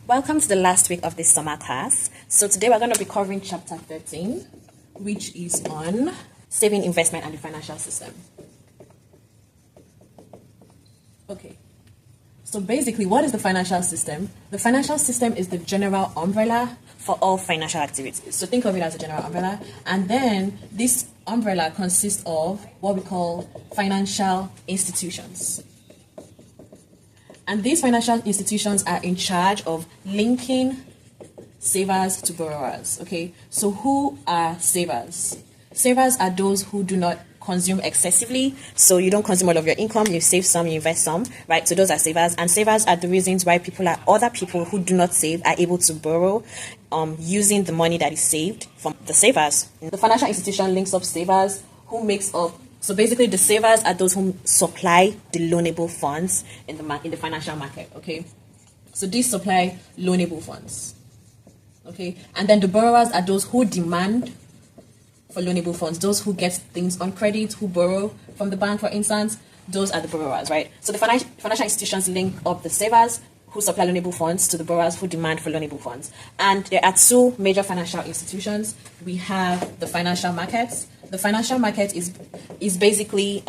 Welcome to the last week of this summer class. So today we're going to be covering chapter 13, which is on saving, investment, and the financial system. Okay. So basically, what is the financial system? The financial system is the general umbrella for all financial activities. So think of it as a general umbrella. And then this umbrella consists of what we call financial institutions. And these financial institutions are in charge of linking savers to borrowers, okay? So who are savers? Savers are those who do not consume excessively. So you don't consume all of your income, you save some, you invest some, right? So those are savers. And savers are the reasons why other people who do not save are able to borrow using the money that is saved from the savers. The financial institution links up savers who makes up. So basically, the savers are those who supply the loanable funds in the financial market, okay? So these supply loanable funds, okay? And then the borrowers are those who demand for loanable funds, those who get things on credit, who borrow from the bank, for instance. Those are the borrowers, right? So the financial institutions link up the savers who supply loanable funds to the borrowers who demand for loanable funds. And there are two major financial institutions. We have the financial markets. The financial market is basically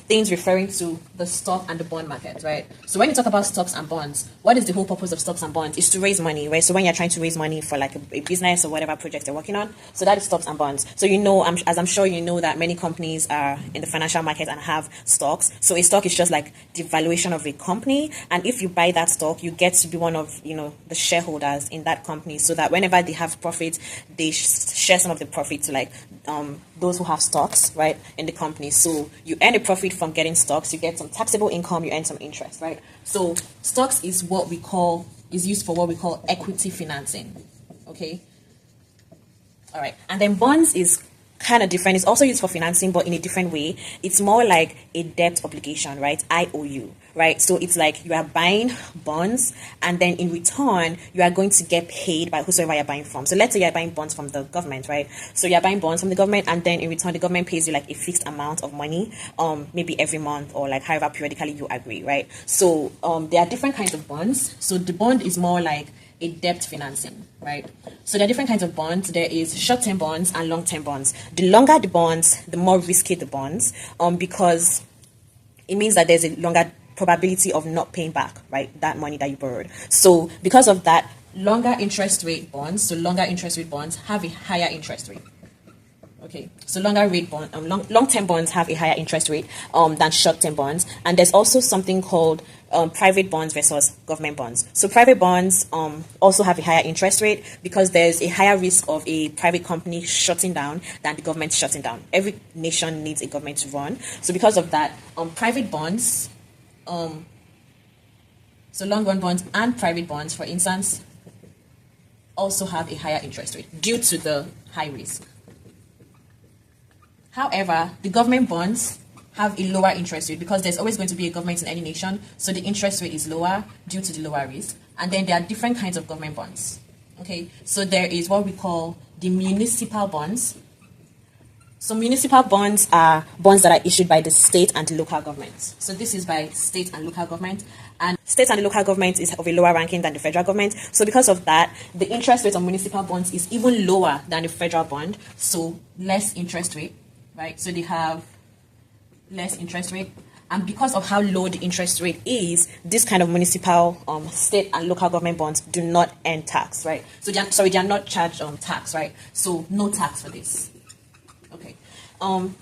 things referring to the stock and the bond market, right? So when you talk about stocks and bonds, what is the whole purpose of stocks and bonds? Is to raise money, right? So when you're trying to raise money for like a business or whatever project you're working on, so that is stocks and bonds. So you know, as I'm sure you know, that many companies are in the financial market and have stocks. So a stock is just like the valuation of a company, and if you buy that stock, you get to be one of the shareholders in that company, so that whenever they have profits, they share some of the profit to like those who have stocks, right, in the company. So you earn a profit from getting stocks, you get some taxable income, you earn some interest, right? So stocks is used for what we call equity financing, okay? All right, and then bonds is kind of different. It's also used for financing, but in a different way. It's more like a debt obligation, right? IOU, right? So it's like you are buying bonds, and then in return, you are going to get paid by whosoever you're buying from. So let's say you're buying bonds from the government, right? So you're buying bonds from the government, and then in return, the government pays you like a fixed amount of money, maybe every month or like however periodically you agree, right? So there are different kinds of bonds. So the bond is more like a debt financing, right? So there are different kinds of bonds. There is short-term bonds and long-term bonds. The longer the bonds, the more risky the bonds, because it means that there's a longer probability of not paying back, right, that money that you borrowed. So because of that, longer interest rate bonds have a higher interest rate. Okay, so long-term bonds have a higher interest rate than short-term bonds, and there's also something called private bonds versus government bonds. So private bonds also have a higher interest rate because there's a higher risk of a private company shutting down than the government shutting down. Every nation needs a government to run. So because of that, private bonds, so long-run bonds and private bonds, for instance, also have a higher interest rate due to the high risk. However, the government bonds have a lower interest rate because there's always going to be a government in any nation, so the interest rate is lower due to the lower risk. And then there are different kinds of government bonds. Okay, so there is what we call the municipal bonds. So municipal bonds are bonds that are issued by the state and the local governments. So this is by state and local government. And state and local government is of a lower ranking than the federal government. So because of that, the interest rate on municipal bonds is even lower than the federal bond. So less interest rate, right? So they have less interest rate. And because of how low the interest rate is, this kind of municipal, state and local government bonds do not earn tax, right? So they are not charged tax, right? So no tax for this. Okay.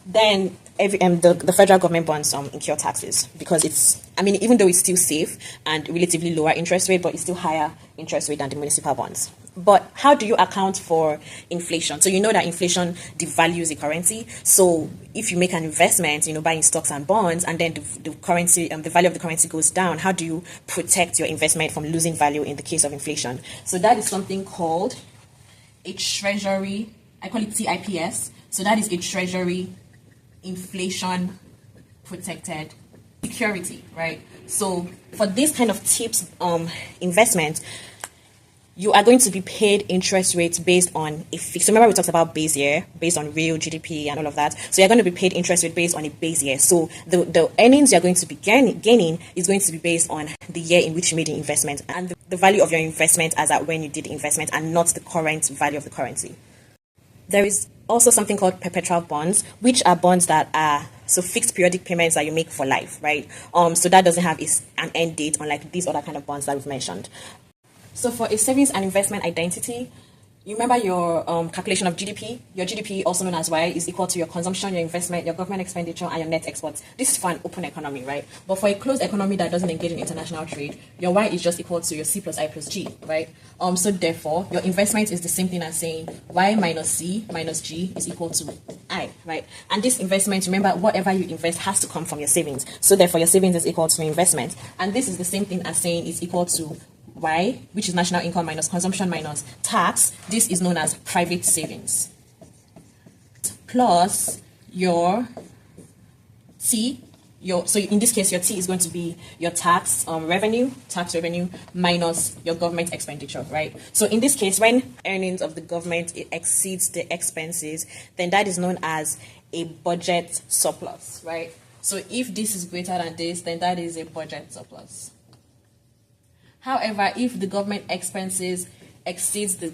Then the federal government bonds incur taxes because even though it's still safe and relatively lower interest rate, but it's still higher interest rate than the municipal bonds. But how do you account for inflation? So you know that inflation devalues a currency. So if you make an investment, buying stocks and bonds, and then the currency, the value of the currency goes down, how do you protect your investment from losing value in the case of inflation? So that is something called a treasury. I call it TIPS. So that is a treasury inflation protected security, right? So for this kind of tips investment, you are going to be paid interest rates based on a fixed. Remember, we talked about base year, based on real GDP and all of that. So you're going to be paid interest rate based on a base year. So the earnings you're going to be gaining is going to be based on the year in which you made the investment and the value of your investment as at when you did the investment, and not the current value of the currency. There is also something called perpetual bonds, which are bonds that are fixed periodic payments that you make for life, right? So that doesn't have an end date, unlike these other kind of bonds that we've mentioned. So for a savings and investment identity, you remember your calculation of GDP? Your GDP, also known as Y, is equal to your consumption, your investment, your government expenditure, and your net exports. This is for an open economy, right? But for a closed economy that doesn't engage in international trade, your Y is just equal to your C plus I plus G, right? So therefore, your investment is the same thing as saying Y minus C minus G is equal to I, right? And this investment, remember, whatever you invest has to come from your savings. So therefore, your savings is equal to investment. And this is the same thing as saying it's equal to Y, which is national income minus consumption minus tax. This is known as private savings. Plus your T, so in this case, your T is going to be your tax revenue minus your government expenditure, right? So in this case, when earnings of the government exceeds the expenses, then that is known as a budget surplus, right? So if this is greater than this, then that is a budget surplus. However, if the government expenses exceeds the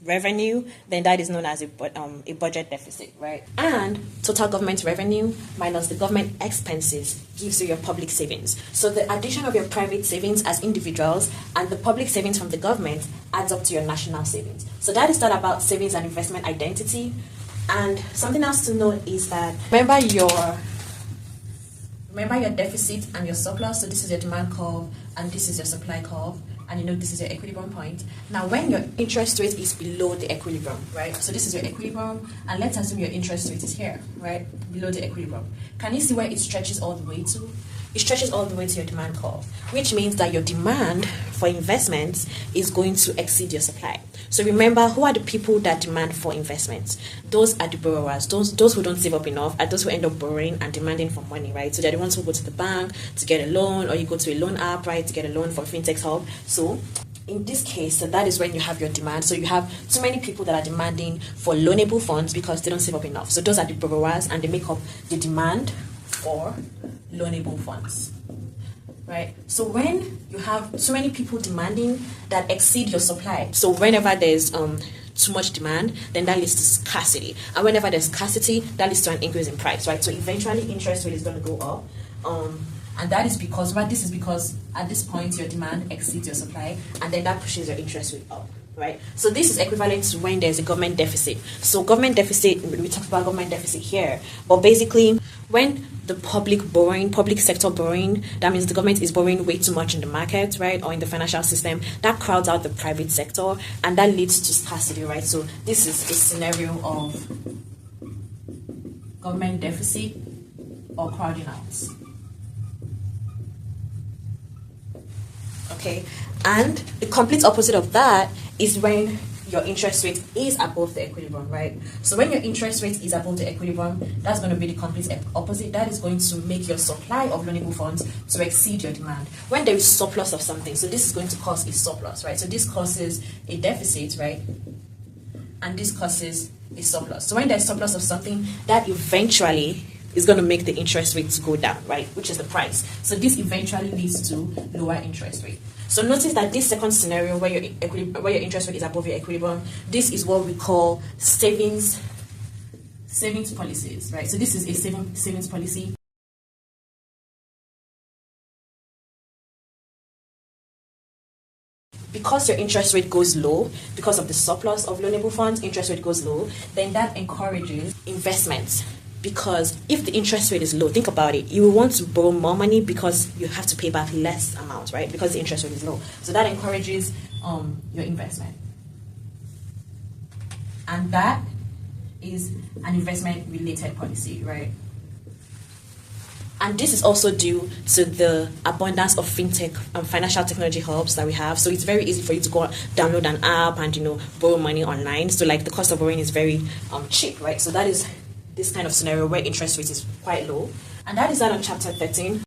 revenue, then that is known as a budget deficit, right? And total government revenue minus the government expenses gives you your public savings. So the addition of your private savings as individuals and the public savings from the government adds up to your national savings. So that is all about savings and investment identity. And something else to note is that remember your deficit and your surplus. So this is your demand curve and this is your supply curve, and this is your equilibrium point. Now when your interest rate is below the equilibrium, right? So this is your equilibrium, and let's assume your interest rate is here, right? Below the equilibrium. Can you see where it stretches all the way to? It stretches all the way to your demand curve, which means that your demand for investments is going to exceed your supply. So remember, who are the people that demand for investments? Those are the borrowers. Those who don't save up enough are those who end up borrowing and demanding for money, right? So they're the ones who go to the bank to get a loan, or you go to a loan app, right, to get a loan from fintech hub. So in this case, so that is when you have your demand. So you have too many people that are demanding for loanable funds because they don't save up enough. So those are the borrowers, and they make up the demand for loanable funds, right? So when you have so many people demanding that exceed your supply, so whenever there's too much demand, then that leads to scarcity, and whenever there's scarcity, that leads to an increase in price, right? So eventually interest rate is going to go up, and that is because this is because at this point your demand exceeds your supply, and then that pushes your interest rate up, right? So this is equivalent to when there's a government deficit. So government deficit, we talked about government deficit here, but basically when the public sector borrowing, that means the government is borrowing way too much in the market, right, or in the financial system, that crowds out the private sector, and that leads to scarcity, right? So this is a scenario of government deficit or crowding out. Okay, and the complete opposite of that is when your interest rate is above the equilibrium, right? So when your interest rate is above the equilibrium, that's going to be the complete opposite. That is going to make your supply of loanable funds to exceed your demand. When there is surplus of something, so this is going to cause a surplus, right? So this causes a deficit, right? And this causes a surplus. So when there's surplus of something, that eventually is going to make the interest rates go down, right? Which is the price. So this eventually leads to lower interest rate. So notice that this second scenario where your interest rate is above your equilibrium, this is what we call savings policies, right? So this is a savings policy. Because your interest rate goes low, because of the surplus of loanable funds, interest rate goes low, then that encourages investments. Because if the interest rate is low, think about it, you will want to borrow more money because you have to pay back less amount, right? Because the interest rate is low. So that encourages your investment. And that is an investment related policy, right? And this is also due to the abundance of fintech and financial technology hubs that we have. So it's very easy for you to go download an app and borrow money online. So like the cost of borrowing is very cheap, right? So that is this kind of scenario where interest rate is quite low. And that is that on chapter 13.